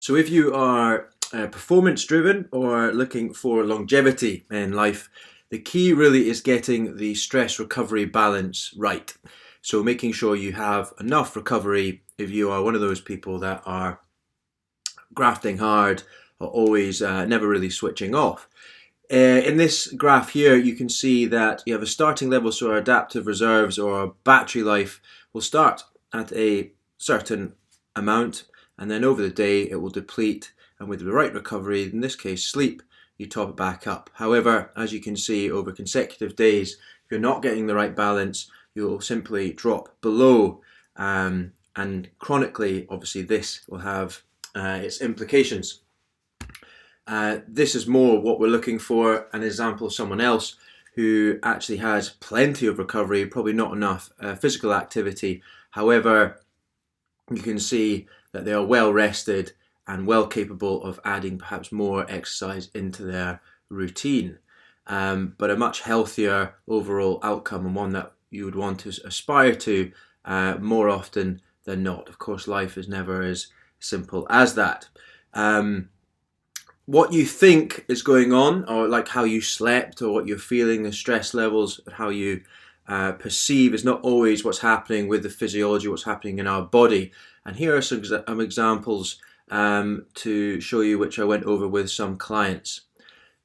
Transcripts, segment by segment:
So if you are performance driven or looking for longevity in life, the key really is getting the stress recovery balance right. So making sure you have enough recovery if you are one of those people that are grafting hard or always never really switching off. In this graph here, you can see that you have a starting level, so our adaptive reserves or our battery life will start at a certain amount, and then over the day it will deplete, and with the right recovery, in this case sleep, you top it back up. However, as you can see, over consecutive days, if you're not getting the right balance, you'll simply drop below, and chronically, obviously, this will have its implications. This is more what we're looking for, an example of someone else who actually has plenty of recovery, probably not enough physical activity. However, you can see that they are well rested and well capable of adding perhaps more exercise into their routine. But a much healthier overall outcome, and one that you would want to aspire to more often than not. Of course, life is never as simple as that. What you think is going on, or like how you slept, or what you're feeling, the stress levels, how you perceive, is not always what's happening with the physiology, what's happening in our body. And here are some examples to show you, which I went over with some clients.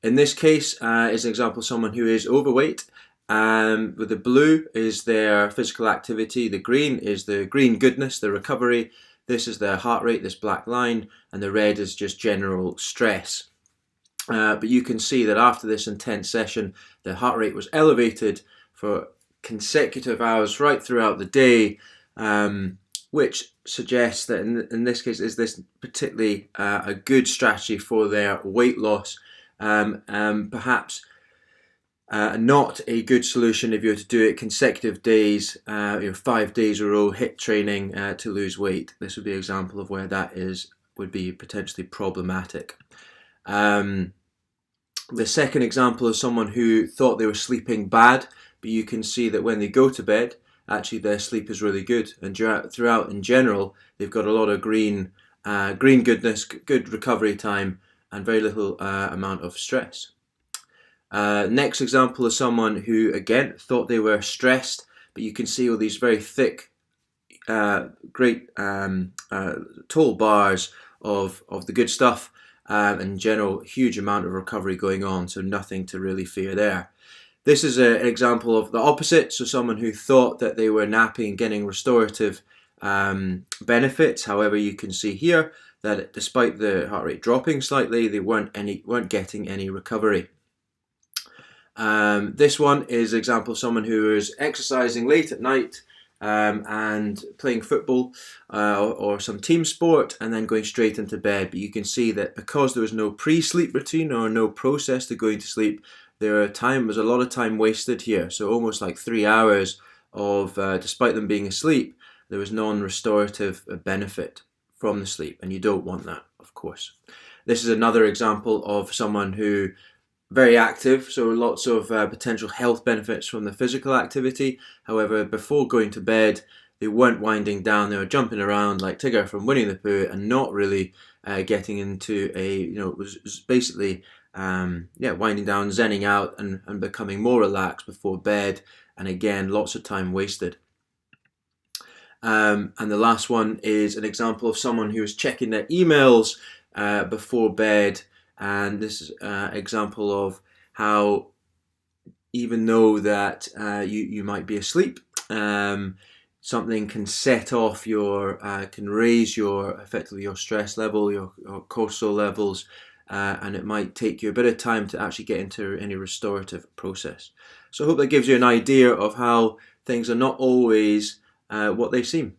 In this case is an example of someone who is overweight. With the blue is their physical activity, the green is the green goodness, the recovery. This is their heart rate, this black line, and the red is just general stress. But you can see that after this intense session, the heart rate was elevated for consecutive hours right throughout the day, which suggests that in this case is this particularly a good strategy for their weight loss. Perhaps not a good solution if you were to do it consecutive days, 5 days in a row, HIIT training to lose weight. This would be an example of where that would be potentially problematic. The second example is someone who thought they were sleeping bad, but you can see that when they go to bed, actually their sleep is really good, and throughout in general, they've got a lot of green goodness, good recovery time, and very little amount of stress. Next example is someone who, again, thought they were stressed, but you can see all these very thick, great tall bars of the good stuff, and in general, huge amount of recovery going on, so nothing to really fear there. This is an example of the opposite, so someone who thought that they were napping and getting restorative benefits. However, you can see here that despite the heart rate dropping slightly, they weren't getting any recovery. This one is an example of someone who is exercising late at night and playing football or some team sport, and then going straight into bed. But you can see that because there was no pre-sleep routine or no process to going to sleep, there was a lot of time wasted here. So almost like 3 hours of, despite them being asleep, there was non-restorative benefit from the sleep, and you don't want that, of course. This is another example of someone who very active, so lots of potential health benefits from the physical activity. However, before going to bed, they weren't winding down. They were jumping around like Tigger from Winnie the Pooh, and not really getting into it was basically winding down, zenning out, and becoming more relaxed before bed. And again, lots of time wasted. And the last one is an example of someone who was checking their emails before bed. And this is an example of how, even though that you might be asleep, something can set off can raise effectively your stress level, your cortisol levels, and it might take you a bit of time to actually get into any restorative process. So I hope that gives you an idea of how things are not always what they seem.